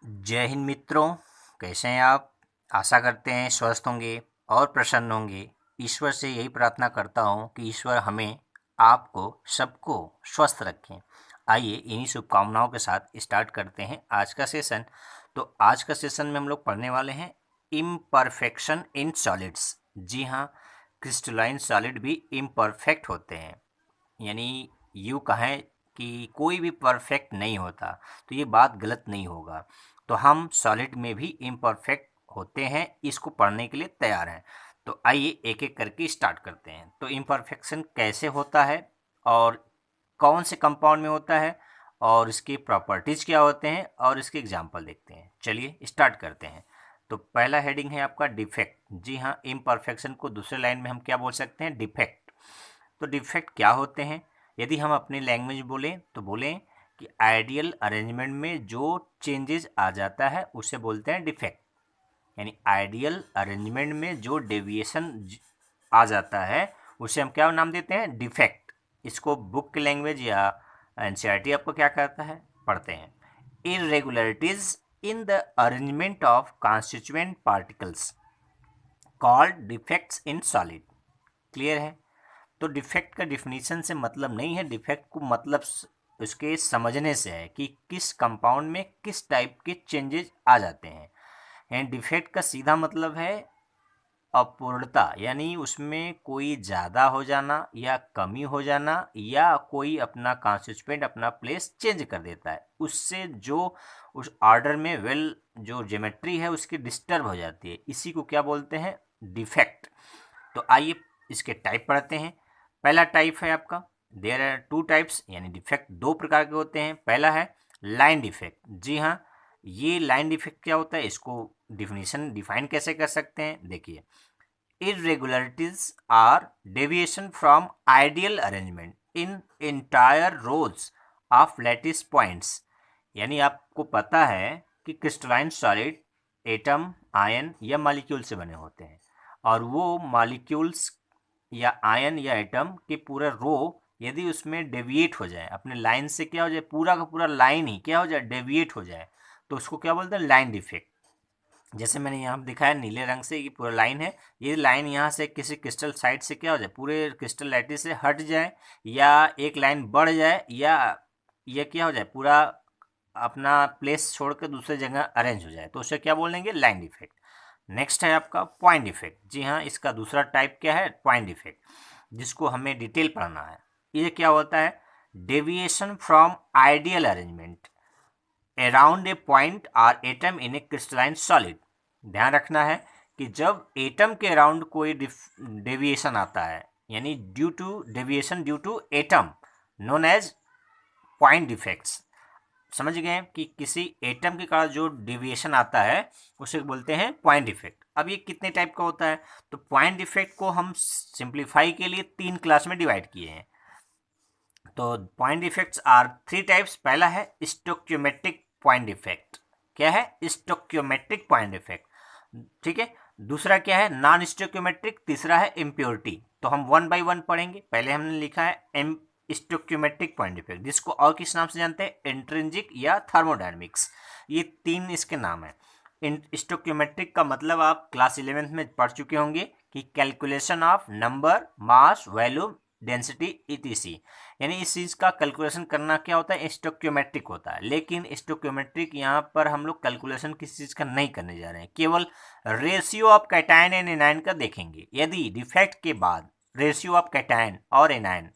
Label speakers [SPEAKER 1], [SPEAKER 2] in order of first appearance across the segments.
[SPEAKER 1] जय हिंद मित्रों, कैसे हैं आप। आशा करते हैं स्वस्थ होंगे और प्रसन्न होंगे। ईश्वर से यही प्रार्थना करता हूं कि ईश्वर हमें, आपको, सबको स्वस्थ रखें। आइए इन्हीं शुभकामनाओं के साथ स्टार्ट करते हैं आज का सेशन। तो आज का सेशन में हम लोग पढ़ने वाले हैं इम्परफेक्शन इन सॉलिड्स। जी हाँ, क्रिस्टलाइन सॉलिड भी इम्परफेक्ट होते हैं, यानी यूँ कहें कि कोई भी परफेक्ट नहीं होता, तो ये बात गलत नहीं होगा। तो हम सॉलिड में भी इम्परफेक्ट होते हैं, इसको पढ़ने के लिए तैयार हैं। तो आइए एक एक करके स्टार्ट करते हैं। तो इम्परफेक्शन कैसे होता है और कौन से कंपाउंड में होता है और इसकी प्रॉपर्टीज़ क्या होते हैं और इसके एग्जाम्पल देखते हैं। चलिए स्टार्ट करते हैं। तो पहला हेडिंग है आपका डिफेक्ट। जी हाँ, इम्परफेक्शन को दूसरे लाइन में हम क्या बोल सकते हैं, डिफेक्ट। तो डिफेक्ट क्या होते हैं, यदि हम अपनी लैंग्वेज बोलें तो बोलें कि आइडियल अरेंजमेंट में जो चेंजेस आ जाता है उसे बोलते हैं डिफेक्ट। यानी आइडियल अरेंजमेंट में जो डेविएशन आ जाता है उसे हम क्या नाम देते हैं, डिफेक्ट। इसको बुक की लैंग्वेज या एनसीईआरटी आपको क्या कहता है, पढ़ते हैं। Irregularities in the arrangement of constituent particles called defects in solid. Clear है। तो डिफेक्ट का डिफिनीशन से मतलब नहीं है, डिफेक्ट को मतलब उसके समझने से है कि किस कंपाउंड में किस टाइप के चेंजेस आ जाते हैं। एंड डिफेक्ट का सीधा मतलब है अपूर्णता, यानी उसमें कोई ज़्यादा हो जाना या कमी हो जाना, या कोई अपना कॉन्स्टिट्यूएंट अपना प्लेस चेंज कर देता है, उससे जो उस ऑर्डर में जो ज्योमेट्री है उसकी डिस्टर्ब हो जाती है, इसी को क्या बोलते हैं, डिफेक्ट। तो आइए इसके टाइप पढ़ते हैं। पहला टाइप है आपका, देयर आर टू टाइप्स, यानी डिफेक्ट दो प्रकार के होते हैं। पहला है लाइन डिफेक्ट। जी हाँ, ये लाइन डिफेक्ट क्या होता है, इसको डिफाइन कैसे कर सकते हैं, देखिए। irregularities are deviation from ideal arrangement in entire rows of lattice points। यानी आपको पता है कि क्रिस्टलाइन सॉलिड एटम, आयन या मॉलिक्यूल से बने होते हैं, और वो मॉलिक्यूल्स या आयन या एटम के पूरा रो यदि उसमें डेविएट हो जाए, अपने लाइन से क्या हो जाए, पूरा का पूरा लाइन ही क्या हो जाए, डेविएट हो जाए, तो उसको क्या बोलते हैं, लाइन डिफेक्ट। जैसे मैंने यहाँ पे दिखाया नीले रंग से, ये पूरा लाइन है, ये लाइन यहाँ से किसी क्रिस्टल साइड से क्या हो जाए, पूरे क्रिस्टल लैटिस से हट जाए, या एक लाइन बढ़ जाए, या ये क्या हो जाए, पूरा अपना प्लेस छोड़ कर दूसरे जगह अरेंज हो जाए, तो उसे क्या बोलेंगे, लाइन डिफेक्ट। नेक्स्ट है आपका पॉइंट डिफेक्ट। जी हाँ, इसका दूसरा टाइप क्या है, पॉइंट डिफेक्ट, जिसको हमें डिटेल पढ़ना है। ये क्या होता है, deviation from ideal arrangement around a point or atom in a crystalline solid. ध्यान रखना है कि जब एटम के अराउंड कोई डेविएशन आता है, यानी due to deviation due to atom, known as point defects. समझ गए कि किसी एटम के कारण जो डेविएशन आता है उसे बोलते हैं पॉइंट डिफेक्ट। अब ये कितने टाइप का होता है, तो पॉइंट डिफेक्ट को हम सिंप्लीफाई के लिए 3 क्लास में डिवाइड किए हैं। तो पॉइंट डिफेक्ट्स आर 3 टाइप्स। पहला है स्टोक्योमेट्रिक पॉइंट डिफेक्ट। क्या है, स्टोक्योमेट्रिक पॉइंट डिफेक्ट, ठीक है। दूसरा क्या है, नॉन स्टोक्योमेट्रिक। तीसरा है इम्प्योरिटी। तो हम वन बाय वन पढ़ेंगे। पहले हमने लिखा है स्टोक्योमेट्रिक पॉइंट डिफेक्ट, जिसको और किस नाम से जानते हैं, इंट्रिंसिक या थर्मोडायनेमिक्स, ये 3 इसके नाम है। स्टोक्योमेट्रिक का मतलब आप क्लास 11th में पढ़ चुके होंगे कि calculation of number, mass, volume, density etc., यानी इस चीज़ का कैलकुलेशन करना क्या होता है, स्टोक्योमेट्रिक होता है। लेकिन स्टोक्योमेट्रिक यहाँ पर हम लोग कैलकुलेशन किसी चीज़ का नहीं करने जा रहे हैं, केवल ratio of cation and anion का देखेंगे। यदि डिफेक्ट के बाद रेशियो ऑफ कैटायन और एनायन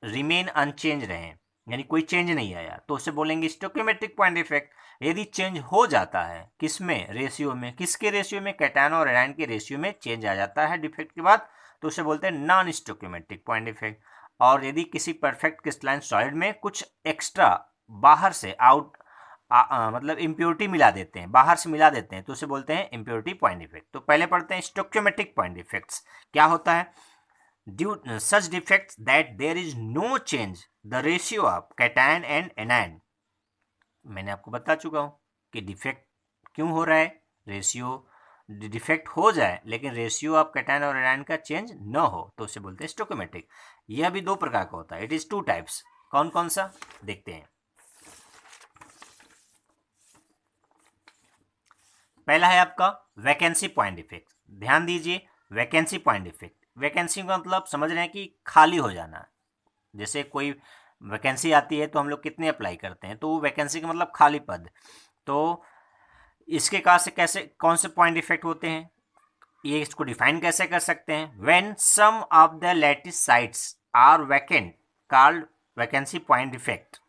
[SPEAKER 1] रिमेन अनचेंज रहे, यानी कोई चेंज नहीं आया, तो उसे बोलेंगे स्टोक्योमेट्रिक पॉइंट डिफेक्ट। यदि चेंज हो जाता है, किस में, रेशियो में, किसके रेशियो में, कैटायन और एनायन के रेशियो में चेंज आ जाता है डिफेक्ट के बाद, तो उसे बोलते हैं नॉन स्टोक्योमेट्रिक पॉइंट डिफेक्ट। और यदि किसी परफेक्ट क्रिस्टलाइन सॉलिड में कुछ एक्स्ट्रा बाहर से मतलब इम्प्योरिटी मिला देते हैं, बाहर से मिला देते हैं, तो उसे बोलते हैं इम्प्योरिटी पॉइंट डिफेक्ट। तो पहले पढ़ते हैं स्टोक्योमेट्रिक पॉइंट डिफेक्ट्स क्या होता है। Due such defects that there is no change the ratio of cation and anion. मैंने आपको बता चुका हूँ कि डिफेक्ट क्यों हो रहा है, रेशियो डिफेक्ट हो जाए लेकिन रेशियो ऑफ कैटायन और एनायन का चेंज न हो, तो उसे बोलते हैं स्टोक्योमेट्रिक। यह भी 2 प्रकार का होता है, इट इज 2 टाइप्स। कौन कौन सा देखते हैं। पहला है आपका वैकेंसी पॉइंट डिफेक्ट। ध्यान दीजिए, वैकेंसी पॉइंट डिफेक्ट, वैकेंसी का मतलब समझ रहे हैं कि खाली हो जाना। जैसे कोई वैकेंसी आती है तो हम लोग कितने अप्लाई करते हैं, तो वो वैकेंसी का मतलब खाली पद। तो इसके कारण से कैसे कौन से पॉइंट डिफेक्ट होते हैं, ये इसको डिफाइन कैसे कर सकते हैं। When some of the lattice sites are vacant called vacancy point defect.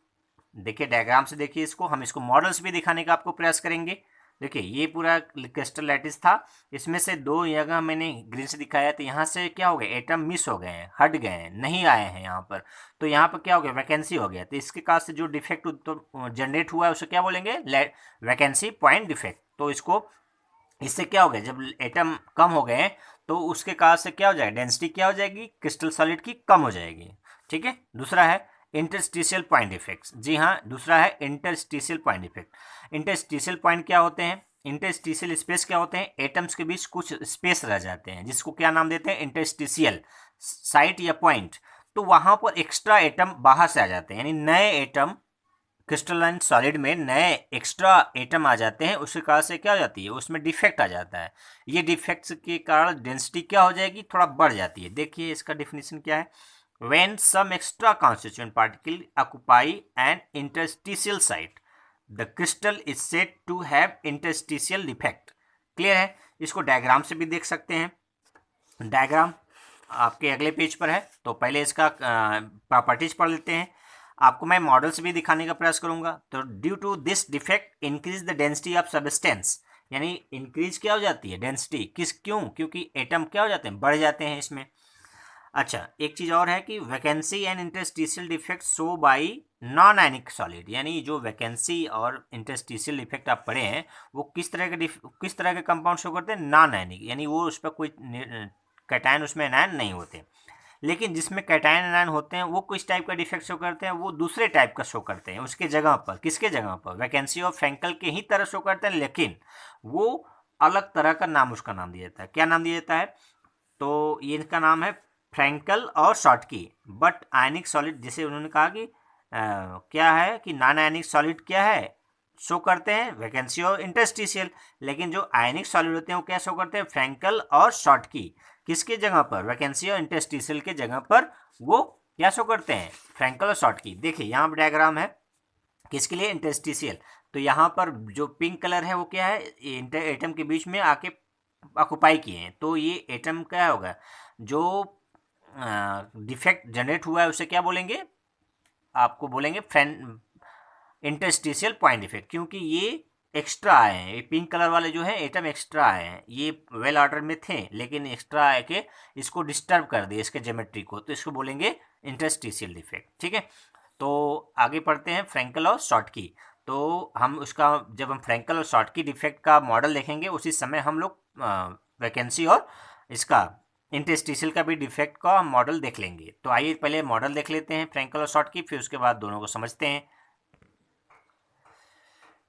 [SPEAKER 1] देखिए डायग्राम से देखिए इसको, हम इसको मॉडल्स भी दिखाने का आपको प्रयास करेंगे। देखिए ये पूरा क्रिस्टल लैटिस था, इसमें से दो जगह मैंने ग्रीन से दिखाया, तो यहाँ से क्या हो गया, एटम मिस हो गए हैं, हट गए हैं, नहीं आए हैं यहाँ पर। तो यहाँ पर क्या हो गया, वैकेंसी हो गया। तो इसके कारण से जो डिफेक्ट जनरेट हुआ है उसे क्या बोलेंगे, वैकेंसी पॉइंट डिफेक्ट। तो इसको, इससे क्या हो गया, जब एटम कम हो गए तो उसके कारण से क्या हो जाएगा, डेंसिटी क्या हो जाएगी, क्रिस्टल सॉलिड की कम हो जाएगी। ठीक है। दूसरा है इंटरस्टिशियल पॉइंट इफेक्ट्स। जी हाँ, दूसरा है interstitial point effect. Interstitial point क्या होते हैं, इंटरस्टिशियल स्पेस क्या होते हैं, एटम्स के बीच कुछ स्पेस रह जाते हैं, जिसको क्या नाम देते हैं, इंटरस्टिशियल साइट या पॉइंट। तो वहां पर एक्स्ट्रा एटम बाहर से आ जाते हैं, यानी नए एटम क्रिस्टलाइन सॉलिड में नए एक्स्ट्रा एटम आ जाते हैं, उसके कारण से क्या हो जाती है, उसमें डिफेक्ट आ जाता है। ये डिफेक्ट्स के कारण डेंसिटी क्या हो जाएगी, थोड़ा बढ़ जाती है। देखिए इसका डेफिनेशन क्या है, when some extra constituent particle occupy an interstitial site the crystal is said to have interstitial defect. Clear है। इसको डायग्राम से भी देख सकते हैं, डायग्राम आपके अगले पेज पर है। तो पहले इसका प्रॉपर्टीज पढ़ लेते हैं, आपको मैं मॉडल्स भी दिखाने का प्रयास करूंगा। तो due to this defect increase the density of substance, यानी इंक्रीज क्या हो जाती है, डेंसिटी, क्यों, क्योंकि एटम क्या हो जाते हैं, बढ़ जाते हैं इसमें। अच्छा, एक चीज और है कि vacancy and interstitial defect show by non ionic solid, यानी जो वैकेंसी और इंटरस्टिशियल डिफेक्ट आप पढ़े हैं वो किस तरह के कंपाउंड शो करते हैं, नॉन आयनिक, यानी वो उस पर कोई कैटायन उसमें एनायन नहीं होते। लेकिन जिसमें कैटायन एनायन होते हैं वो किस टाइप का डिफेक्ट शो करते हैं, वो दूसरे टाइप का शो करते हैं उसके जगह पर। किसके जगह पर, वैकेंसी और फ्रैंकल के ही तरह शो करते हैं, लेकिन वो अलग तरह का नाम, उसका नाम दिया जाता है। क्या नाम दिया जाता है, तो ये इनका नाम है फ्रैंकल और शॉर्टकी। बट आयनिक सॉलिड, जैसे उन्होंने कहा कि क्या है कि नॉन आयनिक सॉलिड क्या है, शो करते हैं वैकेंसी और इंटरस्टिशियल, लेकिन जो आयनिक सॉलिड होते हैं वो क्या शो करते हैं, फ्रैंकल और शॉर्टकी। किसके जगह पर, वैकेंसी और इंटरस्टिशियल के जगह पर वो क्या शो करते हैं, फ्रैंकल और शॉर्टकी। देखिए यहाँ पर डायग्राम है, किसके लिए, इंटरस्टिशियल। तो यहाँ पर जो पिंक कलर है वो क्या है, एटम के बीच में आके ऑक्युपाई किए हैं। तो ये एटम क्या होगा, जो डिफेक्ट जनरेट हुआ है उसे क्या बोलेंगे, आपको बोलेंगे इंटरस्टिशियल पॉइंट डिफेक्ट, क्योंकि ये एक्स्ट्रा आए हैं। ये पिंक कलर वाले जो है एटम एक्स्ट्रा आए हैं, ये वेल ऑर्डर में थे लेकिन एक्स्ट्रा आके इसको डिस्टर्ब कर दिए, इसके ज्योमेट्री को, तो इसको बोलेंगे इंटरस्टिशियल डिफेक्ट। ठीक है। तो आगे पढ़ते हैं फ्रैंकल और शॉर्टकी। तो हम उसका, जब हम फ्रैंकल और शॉर्टकी डिफेक्ट का मॉडल देखेंगे उसी समय हम लोग वैकेंसी और इसका इंटरस्टिशियल का भी डिफेक्ट का मॉडल देख लेंगे। तो आइए पहले मॉडल देख लेते हैं फ्रैंकल और शॉर्टकी, फिर उसके बाद दोनों को समझते हैं।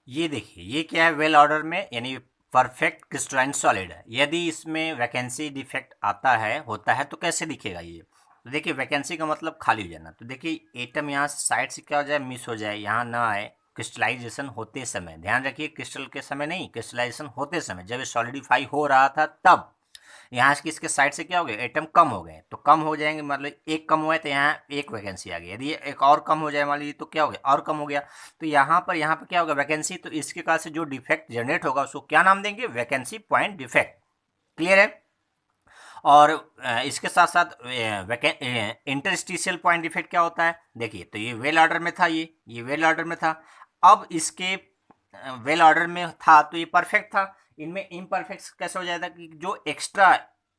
[SPEAKER 1] ये देखिए, ये क्या है, वेल ऑर्डर में, यानी परफेक्ट क्रिस्टलाइन सॉलिड है। यदि इसमें वैकेंसी डिफेक्ट आता है, होता है, तो कैसे दिखेगा ये, तो देखिए वैकेंसी का मतलब खाली हो जाना। तो देखिए एटम यहाँ साइड से क्या हो जाए, मिस हो जाए, यहाँ ना आए। क्रिस्टलाइजेशन होते समय, ध्यान रखिए, क्रिस्टल के समय नहीं, क्रिस्टलाइजेशन होते समय, जब ये सॉलिडिफाई हो रहा था तब यहाँ से किसके साइड से क्या हो गया, एटम कम हो गए। तो कम हो जाएंगे, मतलब एक कम हुआ है तो यहाँ एक वैकेंसी आ गई। यदि एक और कम हो जाए मान लीजिए, तो क्या हो गया, और कम हो गया। तो यहाँ पर क्या होगा, वैकेंसी। तो इसके कारण से जो डिफेक्ट जनरेट होगा उसको क्या नाम देंगे, वैकेंसी पॉइंट डिफेक्ट। क्लियर है। और इसके साथ साथ इंटरस्टिशियल पॉइंट डिफेक्ट क्या होता है, देखिए। तो ये वेल ऑर्डर में था, ये वेल ऑर्डर में था। अब इसके वेल ऑर्डर में था तो ये परफेक्ट था, इनमें इम्परफेक्ट कैसे हो जाता है कि जो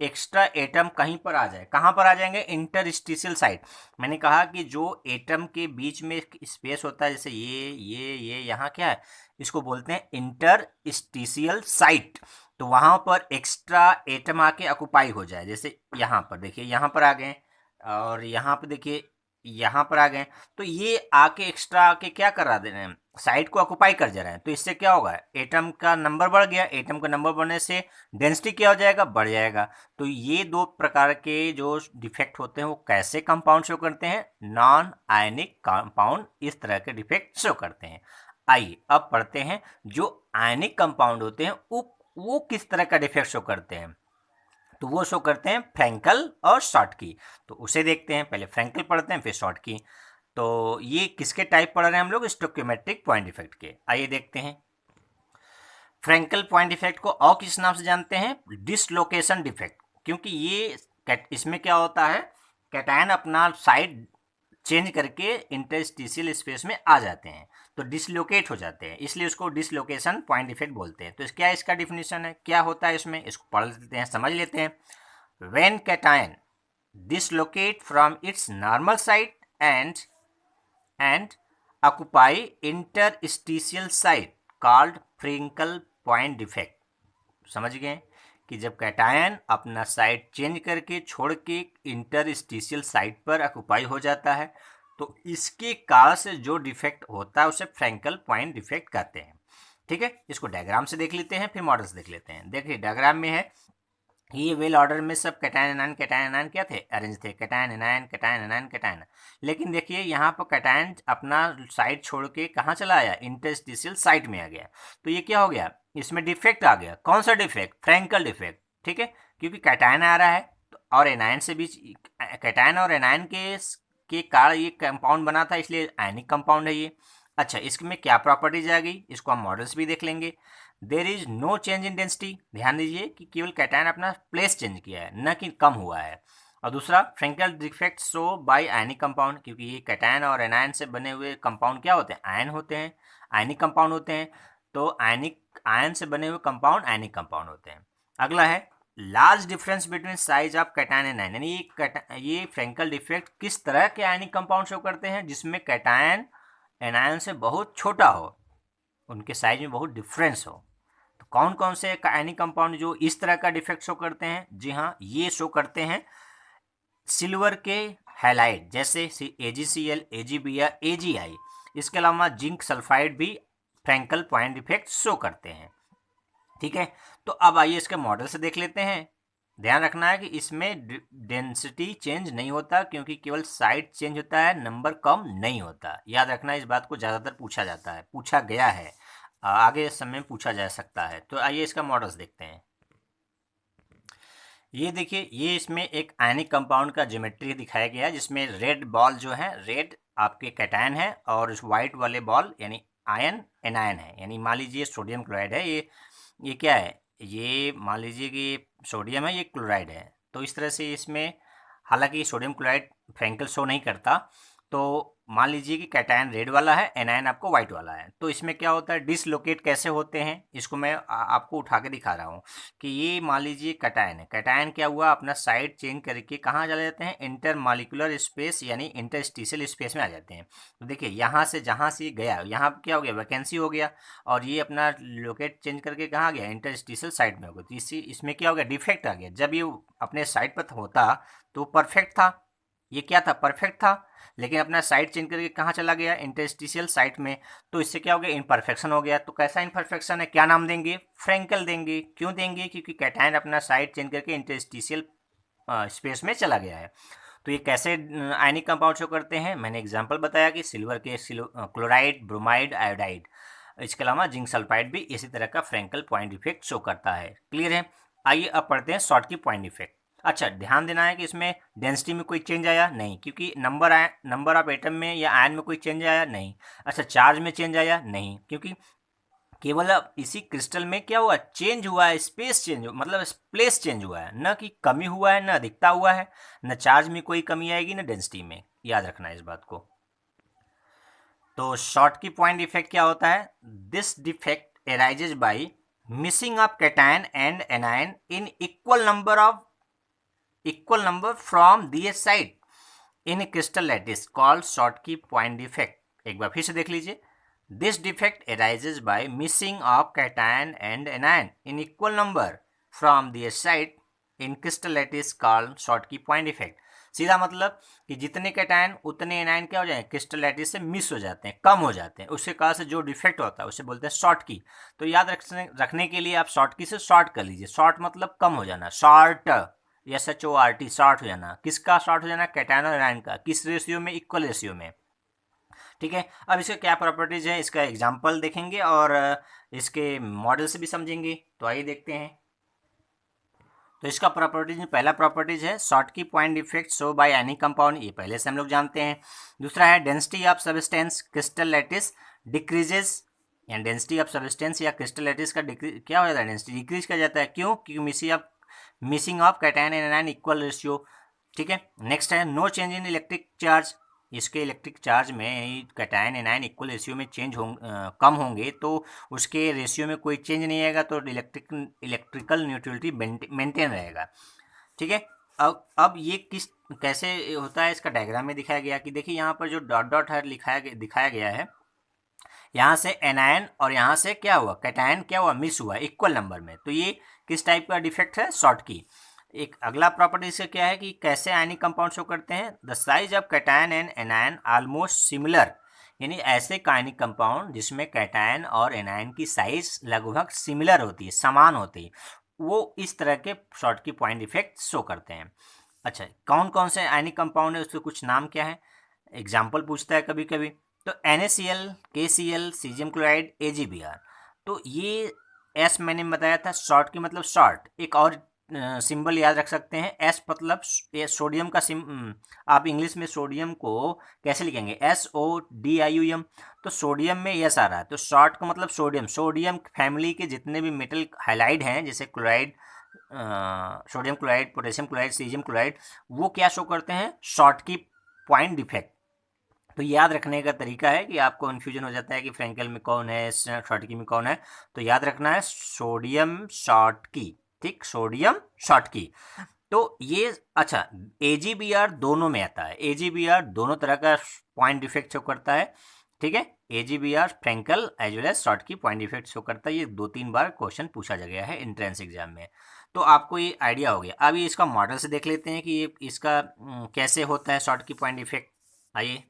[SPEAKER 1] एक्स्ट्रा एटम कहीं पर आ जाए, कहाँ पर आ जाएंगे, इंटरस्टिशियल साइड। मैंने कहा कि जो एटम के बीच में स्पेस होता है, जैसे ये यहाँ क्या है, इसको बोलते हैं इंटरस्टिशियल साइट। तो वहाँ पर एक्स्ट्रा एटम आके ऑक्युपाई हो जाए, जैसे यहाँ पर देखिए, यहाँ पर आ गए, और यहाँ पर देखिए, यहाँ पर आ गए। तो ये आके एक्स्ट्रा आके क्या करा दे रहे हैं, साइड को ऑक्युपाई कर जा रहे हैं। तो इससे क्या होगा, एटम का नंबर बढ़ गया, एटम का नंबर बढ़ने से डेंसिटी क्या हो जाएगा, बढ़ जाएगा। तो ये दो प्रकार के जो डिफेक्ट होते हैं वो कैसे कंपाउंड शो करते हैं, नॉन आयनिक कंपाउंड इस तरह के डिफेक्ट शो करते हैं। आइए अब पढ़ते हैं जो आयनिक कंपाउंड होते हैं वो वो किस तरह का डिफेक्ट शो करते हैं, तो वो शो करते हैं फ्रैंकल और शॉर्टकी। तो उसे देखते हैं, पहले फ्रैंकल पढ़ते हैं फिर शॉर्टकी। तो ये किसके टाइप पढ़ रहे हैं हम लोग, स्टोकियोमेट्रिक पॉइंट डिफेक्ट के। आइए देखते हैं। फ्रैंकल पॉइंट डिफेक्ट को और किस नाम से जानते हैं, डिसलोकेशन डिफेक्ट, क्योंकि ये इसमें क्या होता है, कैटायन अपना साइड चेंज करके इंटरस्टिशियल स्पेस में आ जाते हैं, तो डिसलोकेट हो जाते हैं, इसलिए उसको डिसलोकेशन पॉइंट डिफेक्ट बोलते हैं। तो क्या इसका डिफिनेशन है, क्या होता है इसमें, इसको पढ़ लेते हैं, समझ लेते हैं। When cation dislocate from its normal site and occupy interstitial site called Frankel point defect। समझ गए कि जब कैटायन अपना साइट चेंज करके छोड़ के इंटरस्टिशियल साइट पर ऑक्यूपाई हो जाता है, तो इसके कारण से जो डिफेक्ट होता है उसे फ्रैंकल पॉइंट डिफेक्ट कहते हैं। ठीक है, इसको डायग्राम से देख लेते हैं, फिर मॉडल्स देख लेते हैं। देखिए डायग्राम में है, ये वेल ऑर्डर में सब कैटायन एनायन क्या थे, अरेंज थे, कैटायन एनायन। लेकिन देखिए यहाँ पर कैटायन अपना साइट छोड़ के कहाँ चला आया, इंटरस्टिशियल साइट में आ गया। तो ये क्या हो गया, इसमें डिफेक्ट आ गया। कौन सा डिफेक्ट, फ्रैंकल डिफेक्ट। ठीक है, क्योंकि कैटायन आ रहा है और एनायन से बीच, कैटायन और एनायन के कारण ये कंपाउंड बना था, इसलिए आयनिक कंपाउंड है ये। अच्छा, इसमें क्या प्रॉपर्टीज आ गई, इसको हम मॉडल्स भी देख लेंगे। There is no change in density, ध्यान दीजिए कि केवल कैटायन अपना प्लेस चेंज किया है, न कि कम हुआ है। और दूसरा, Frenkel defect show by ionic compound, क्योंकि ये कैटायन और एनायन से बने हुए कंपाउंड क्या होते हैं, आयन होते हैं, आयनिक कंपाउंड होते हैं। तो आयन से बने हुए कंपाउंड आयनिक कंपाउंड होते हैं। अगला है large difference between size of cation and ion, यानी ये फ्रैंकल डिफेक्ट किस तरह के आयनिक कंपाउंड शो करते हैं, जिसमें कैटायन एनायन से बहुत छोटा हो, उनके साइज में बहुत डिफरेंस हो। तो कौन कौन से आयनिक कंपाउंड जो इस तरह का डिफेक्ट शो करते हैं, जी हाँ, ये शो करते हैं सिल्वर के हैलाइड, जैसे AgCl, AgBr, AgI। इसके अलावा जिंक सल्फाइड भी फ्रैंकल पॉइंट डिफेक्ट शो करते हैं। ठीक है, तो अब आइए इसके मॉडल से देख लेते हैं। ध्यान रखना है कि इसमें डेंसिटी चेंज नहीं होता, क्योंकि केवल साइड चेंज होता है, नंबर कम नहीं होता। याद रखना, इस बात को ज़्यादातर पूछा जाता है, पूछा गया है, आगे समय में पूछा जा सकता है। तो आइए इसका मॉडल्स देखते हैं। ये देखिए, ये इसमें एक आयनिक कंपाउंड का ज्योमेट्री दिखाया गया है, जिसमें रेड बॉल जो है, रेड आपके कैटायन है, और इस वाइट वाले बॉल यानी आयन एनायन है। यानी मान लीजिए सोडियम क्लोराइड है, ये क्या है, ये मान लीजिए कि सोडियम है, ये क्लोराइड है। तो इस तरह से इसमें, हालांकि सोडियम क्लोराइड फ्रैंकल शो नहीं करता, तो मान लीजिए कि कैटायन रेड वाला है, एनायन आपको वाइट वाला है। तो इसमें क्या होता है, डिसलोकेट कैसे होते हैं, इसको मैं आपको उठा के दिखा रहा हूँ कि ये मान लीजिए कैटायन है, कैटायन क्या हुआ, अपना साइड चेंज करके कहाँ चले जाते हैं, इंटर मॉलिक्यूलर स्पेस यानी इंटरस्टिशियल स्पेस में आ जाते हैं। तो देखिए यहाँ से जहाँ से गया, यहाँ क्या हो गया, वैकेंसी हो गया, और ये अपना लोकेट चेंज करके कहाँ गया, इंटरस्टिशियल साइड में हो गया। तो इसमें क्या हो गया, डिफेक्ट आ गया। जब ये अपने साइड पर होता तो परफेक्ट था, ये क्या था, परफेक्ट था, लेकिन अपना साइड चेंज करके कहाँ चला गया, इंटरस्टिशियल साइट में। तो इससे क्या हो गया, इनपरफेक्शन हो गया। तो कैसा इनपरफेक्शन है, क्या नाम देंगे, फ्रैंकल देंगे। क्यों देंगे, क्योंकि कैटायन अपना साइड चेंज करके इंटरस्टिशियल स्पेस में चला गया है। तो ये कैसे आयनिक कंपाउंड शो करते हैं, मैंने एग्जांपल बताया कि सिल्वर के क्लोराइड, ब्रोमाइड, आयोडाइड। इसके अलावा जिंक सल्फाइड भी इसी तरह का फ्रैंकल पॉइंट इफेक्ट शो करता है। क्लियर है। आइए अब पढ़ते हैं शॉर्टकी पॉइंट इफेक्ट। अच्छा, ध्यान देना है कि इसमें डेंसिटी में कोई चेंज आया नहीं, क्योंकि नंबर ऑफ एटम में या आयन में कोई चेंज आया नहीं। अच्छा, चार्ज में चेंज आया नहीं, क्योंकि केवल इसी क्रिस्टल में क्या हुआ, चेंज हुआ है, स्पेस चेंज, मतलब प्लेस चेंज हुआ है, न कि कमी हुआ है, न अधिकता हुआ है, न चार्ज में कोई कमी आएगी, न डेंसिटी में। याद रखना है इस बात को। तो शॉर्टकी पॉइंट इफेक्ट क्या होता है, this defect arises by missing of cation and anion in equal number from their side in a crystal lattice called Schottky point defect. एक बार फिर से देख लीजिए। This defect arises by missing of cation and anion in equal number from their site in crystal lattice called Schottky point effect। सीधा मतलब कि जितने कैटायन उतने एनायन क्या हो जाए, क्रिस्टल लैटिस से मिस हो जाते हैं, कम हो जाते हैं। उसके कारण से जो डिफेक्ट होता है उसे बोलते हैं शॉर्टकी। तो याद रखने के लिए आप शॉर्टकी से शॉर्ट कर लीजिए। शॉर्ट मतलब कम हो जाना, शॉर्ट, SHORT, शॉर्ट हो जाना। किसका शॉर्ट हो जाना, कैटायन और एनायन का। किस रेशियो में, इक्वल रेशियो में। ठीक है। अब इसका क्या प्रॉपर्टीज है, इसका एग्जाम्पल देखेंगे और इसके मॉडल से भी समझेंगे। तो आइए देखते हैं। तो इसका प्रॉपर्टीज में पहला प्रॉपर्टीज है Schottky point defect show by any compound, ये पहले से हम लोग जानते हैं। दूसरा है density of substance crystal lattice decreases, यानी डेंसिटी ऑफ सब्सटेंस या क्रिस्टल लैटिस का क्या हो जाता है, डेंसिटी डिक्रीज कर जाता है। क्यों? क्योंकि missing of cation and anion equal ratio. ठीक है। नेक्स्ट है no change in electric charge, इसके इलेक्ट्रिक चार्ज में कैटायन एनायन इक्वल रेशियो में कम होंगे तो उसके रेशियो में कोई चेंज नहीं आएगा, तो इलेक्ट्रिकल न्यूट्रलिटी मेंटेन रहेगा। ठीक है। अब ये कैसे होता है, इसका डायग्राम में दिखाया गया कि देखिए यहाँ पर जो डॉट डॉट है दिखाया गया है, यहाँ से एनायन और यहाँ से क्या हुआ, कैटायन क्या हुआ, मिस हुआ इक्वल नंबर में। तो ये किस टाइप का डिफेक्ट है, शॉर्टकी। एक अगला प्रॉपर्टी इसका क्या है कि कैसे आयनिक कंपाउंड शो करते हैं, the size of cation and anion almost similar, यानी ऐसे आयनिक कंपाउंड जिसमें कैटायन और एनायन की साइज लगभग सिमिलर होती है, समान होती है, वो इस तरह के शॉर्टकी पॉइंट इफेक्ट शो करते हैं। अच्छा, कौन कौन से आयनिक कंपाउंड है, उसके कुछ नाम क्या है, एग्जाम्पल पूछता है कभी कभी। तो NaCl, KCl, caesium chloride, AgBr। तो ये एस मैंने बताया था, शॉर्ट की मतलब शॉर्ट। एक और सिंबल याद रख सकते हैं, एस मतलब सोडियम का आप इंग्लिश में सोडियम को कैसे लिखेंगे, SODIUM। तो सोडियम में यस आ रहा है, तो शॉर्ट का मतलब सोडियम। सोडियम फैमिली के जितने भी मेटल हाइलाइड हैं, जैसे chloride, sodium chloride, potassium chloride, caesium chloride, वो क्या शो करते हैं, शॉर्ट की पॉइंट डिफेक्ट। तो याद रखने का तरीका है कि आपको कन्फ्यूजन हो जाता है कि फ्रेंकल में कौन है, शॉर्टकी में कौन है, तो याद रखना है सोडियम शॉर्टकी। ठीक, सोडियम शॉर्टकी। तो ये अच्छा, AgBr दोनों में आता है, AgBr दोनों तरह का पॉइंट डिफेक्ट शो करता है। ठीक है, AgBr Frenkel as well as Schottky point defect show करता है। ये 2-3 बार क्वेश्चन पूछा गया है एंट्रेंस एग्जाम में, तो आपको ये आइडिया हो गया। अब ये इसका मॉडल से देख लेते हैं कि ये इसका कैसे होता है शॉर्टकी पॉइंट डिफेक्ट। आइए,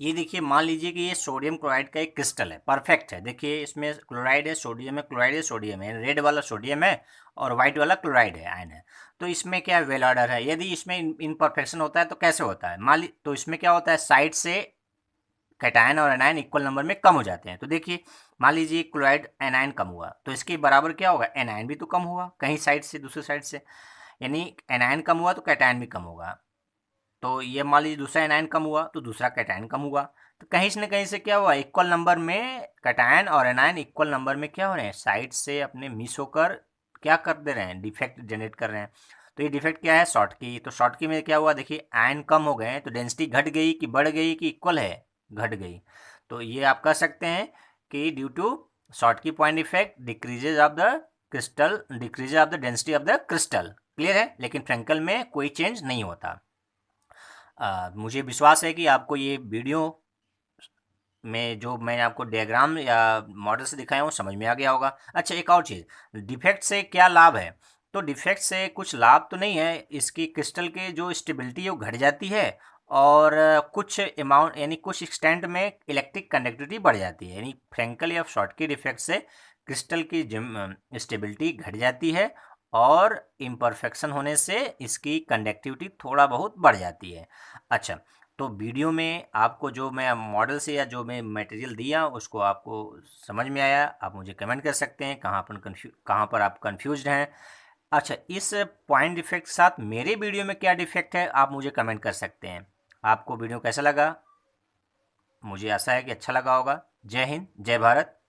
[SPEAKER 1] ये देखिए, मान लीजिए कि ये सोडियम क्लोराइड का एक क्रिस्टल है, परफेक्ट है। देखिए इसमें क्लोराइड है, सोडियम है, क्लोराइड है, सोडियम है, रेड वाला सोडियम है और वाइट वाला क्लोराइड है, आयन है। तो इसमें क्या वेल ऑर्डर है। यदि इसमें इनपरफेक्शन होता है तो कैसे होता है, तो इसमें क्या होता है, साइड से कैटायन और एनायन इक्वल नंबर में कम हो जाते हैं। तो देखिए, मान लीजिए क्लोराइड एनायन कम हुआ तो इसके बराबर क्या होगा, एनायन भी तो कम हुआ कहीं साइड से, दूसरे साइड से, यानी एनायन कम हुआ तो कैटायन भी कम होगा। तो ये मान लीजिए दूसरा एनायन कम हुआ तो दूसरा कैटायन कम हुआ। तो कहीं से न कहीं से क्या हुआ, इक्वल नंबर में कैटायन और एनायन इक्वल नंबर में क्या हो रहे हैं, साइड से अपने मिस होकर क्या कर दे रहे हैं, डिफेक्ट जनरेट कर रहे हैं। तो ये डिफेक्ट क्या है, शॉर्टकी। तो शॉर्टकी में क्या हुआ, देखिए आयन कम हो गए तो डेंसिटी घट गई कि बढ़ गई कि इक्वल है, घट गई। तो ये आप कह सकते हैं कि due to Schottky point effect decreases of the crystal, decrease of the density of the crystal. Clear है, लेकिन फ्रेंकल में कोई चेंज नहीं होता। मुझे विश्वास है कि आपको ये वीडियो में जो मैंने आपको डायग्राम या मॉडल से दिखाया हूँ समझ में आ गया होगा। अच्छा, एक और चीज़, डिफेक्ट से क्या लाभ है, तो डिफेक्ट से कुछ लाभ तो नहीं है, इसकी क्रिस्टल की जो स्टेबिलिटी है वो घट जाती है और कुछ अमाउंट यानी कुछ एक्सटेंट में इलेक्ट्रिक कंडक्टिविटी बढ़ जाती है। यानी फ्रेंकल या शॉर्टकी डिफेक्ट से क्रिस्टल की स्टेबिलिटी घट जाती है और इम्परफेक्शन होने से इसकी कंडक्टिविटी थोड़ा बहुत बढ़ जाती है। अच्छा, तो वीडियो में आपको जो मैं मॉडल से या जो मैं मटेरियल दिया उसको आपको समझ में आया, आप मुझे कमेंट कर सकते हैं कहाँ पर आप कंफ्यूज्ड हैं। अच्छा, इस पॉइंट डिफेक्ट के साथ मेरे वीडियो में क्या डिफेक्ट है आप मुझे कमेंट कर सकते हैं। आपको वीडियो कैसा लगा, मुझे आशा है कि अच्छा लगा होगा। जय हिंद, जय भारत।